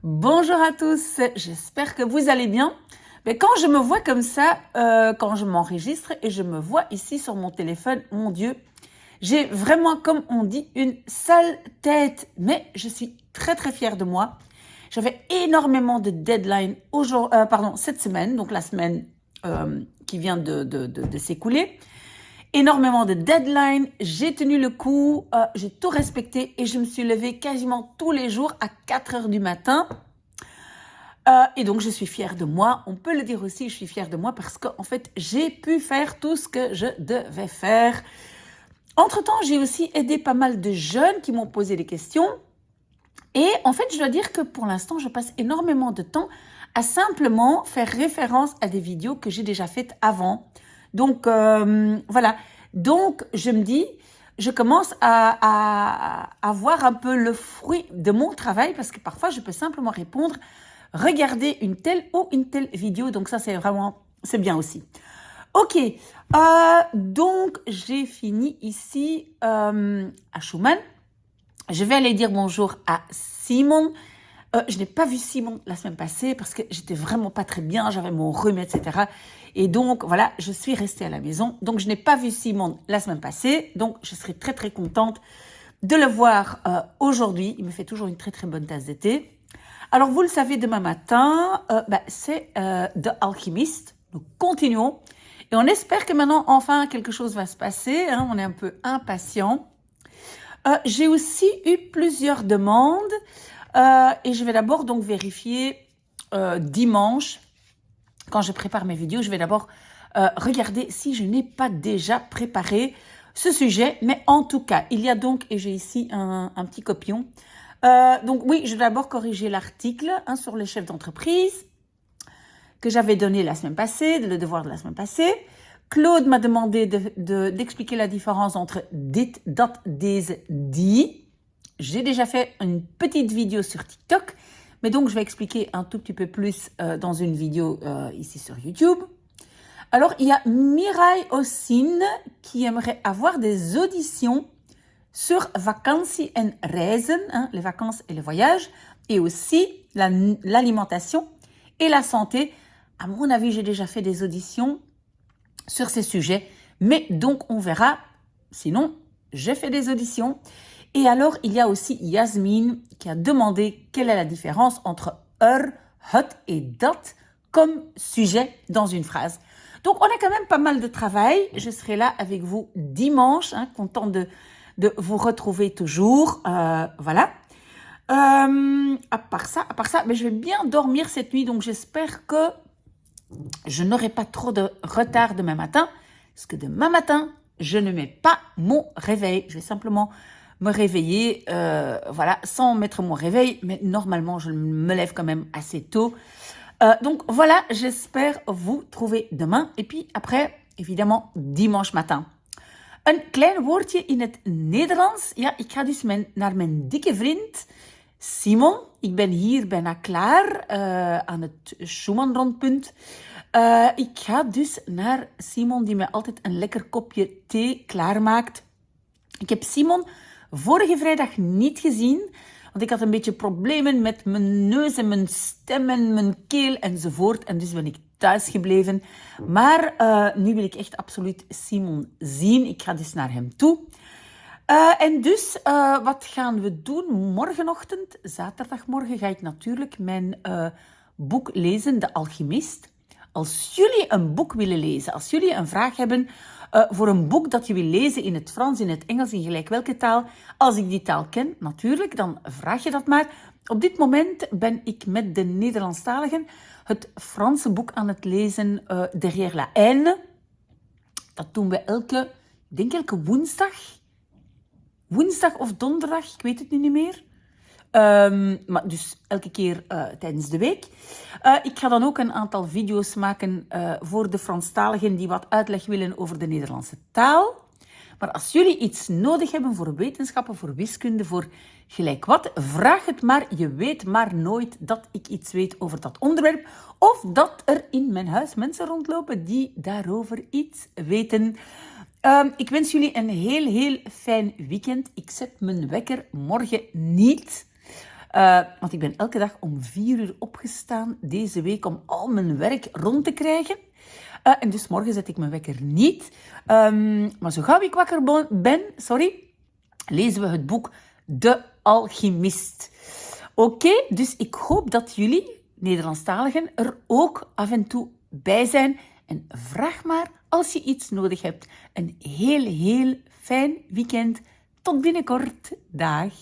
Bonjour à tous, j'espère que vous allez bien. Mais quand je me vois comme ça, quand je m'enregistre et je me vois ici sur mon téléphone, mon Dieu, j'ai vraiment, comme on dit, une sale tête. Mais je suis très très fière de moi. J'avais énormément de deadlines cette semaine, donc la semaine qui vient de s'écouler. Énormément de deadlines, j'ai tenu le coup, j'ai tout respecté et je me suis levée quasiment tous les jours à 4 heures du matin. Et donc, je suis fière de moi. On peut le dire aussi, je suis fière de moi parce qu'en fait, j'ai pu faire tout ce que je devais faire. Entre-temps, j'ai aussi aidé pas mal de jeunes qui m'ont posé des questions. Et en fait, je dois dire que pour l'instant, je passe énormément de temps à simplement faire référence à des vidéos que j'ai déjà faites avant. Donc, voilà. Donc, je me dis, je commence à voir un peu le fruit de mon travail parce que parfois, je peux simplement répondre regarder une telle ou une telle vidéo. Donc ça, c'est bien aussi. Ok, donc j'ai fini ici à Schumann. Je vais aller dire bonjour à Simon. Je n'ai pas vu Simon la semaine passée parce que j'étais vraiment pas très bien, j'avais mon rhume, etc. Et donc, voilà, je suis restée à la maison. Donc, je n'ai pas vu Simon la semaine passée. Donc, je serai très, très contente de le voir aujourd'hui. Il me fait toujours une très, très bonne tasse de thé. Alors, vous le savez, demain matin, c'est The Alchemist. Nous continuons. Et on espère que maintenant, enfin, quelque chose va se passer. Hein, on est un peu impatient. J'ai aussi eu plusieurs demandes. Et je vais d'abord donc vérifier dimanche, quand je prépare mes vidéos, je vais d'abord regarder si je n'ai pas déjà préparé ce sujet. Mais en tout cas, il y a donc, et j'ai ici un petit copion, donc oui, je vais d'abord corriger l'article sur les chefs d'entreprise que j'avais donné la semaine passée, le devoir de la semaine passée. Claude m'a demandé d'expliquer la différence entre dit, dat, des, die. J'ai déjà fait une petite vidéo sur TikTok, mais donc je vais expliquer un tout petit peu plus dans une vidéo ici sur YouTube. Alors, il y a Mireille Ossine qui aimerait avoir des auditions sur vakantie en reizen, les vacances et les voyages, et aussi l'alimentation et la santé. À mon avis, j'ai déjà fait des auditions sur ces sujets, mais donc on verra. Sinon, j'ai fait des auditions. Et alors, il y a aussi Yasmine qui a demandé quelle est la différence entre het et dat comme sujet dans une phrase. Donc, on a quand même pas mal de travail. Je serai là avec vous dimanche, content de vous retrouver toujours. Voilà. À part ça, mais je vais bien dormir cette nuit, donc j'espère que je n'aurai pas trop de retard demain matin, parce que demain matin, je ne mets pas mon réveil. Je vais simplement me réveiller, voilà, sans mettre mon réveil, mais normalement, je me lève quand même assez tôt. Donc voilà, j'espère vous trouver demain. Et puis après, évidemment, dimanche matin. Een klein woordje in het Nederlands. Ja, ik ga dus naar mijn dikke vriend Simon. Ik ben hier bijna klaar aan het Schumann-rondpunt. Ik ga dus naar Simon die mij altijd een lekker kopje thee klaarmaakt. Ik heb Simon vorige vrijdag niet gezien, want ik had een beetje problemen met mijn neus en mijn stem en mijn keel enzovoort. En dus ben ik thuis gebleven. Maar nu wil ik echt absoluut Simon zien. Ik ga dus naar hem toe. En dus, wat gaan we doen? Morgenochtend, zaterdagmorgen, ga ik natuurlijk mijn boek lezen, De Alchemist. Als jullie een boek willen lezen, als jullie een vraag hebben voor een boek dat je wil lezen in het Frans, in het Engels, in gelijk welke taal, als ik die taal ken, natuurlijk, dan vraag je dat maar. Op dit moment ben ik met de Nederlandstaligen het Franse boek aan het lezen, Derrière la haine. Dat doen we elke woensdag of donderdag, ik weet het nu niet meer. Maar dus elke keer tijdens de week. Ik ga dan ook een aantal video's maken voor de Franstaligen die wat uitleg willen over de Nederlandse taal. Maar als jullie iets nodig hebben voor wetenschappen, voor wiskunde, voor gelijk wat, vraag het maar. Je weet maar nooit dat ik iets weet over dat onderwerp. Of dat er in mijn huis mensen rondlopen die daarover iets weten. Ik wens jullie een heel, heel fijn weekend. Ik zet mijn wekker morgen niet. Want ik ben elke dag om 4 uur opgestaan deze week om al mijn werk rond te krijgen. En dus morgen zet ik mijn wekker niet. Maar zo gauw ik wakker ben, lezen we het boek De Alchemist. Oké, dus ik hoop dat jullie, Nederlandstaligen, er ook af en toe bij zijn. En vraag maar als je iets nodig hebt. Een heel fijn weekend. Tot binnenkort. Dag.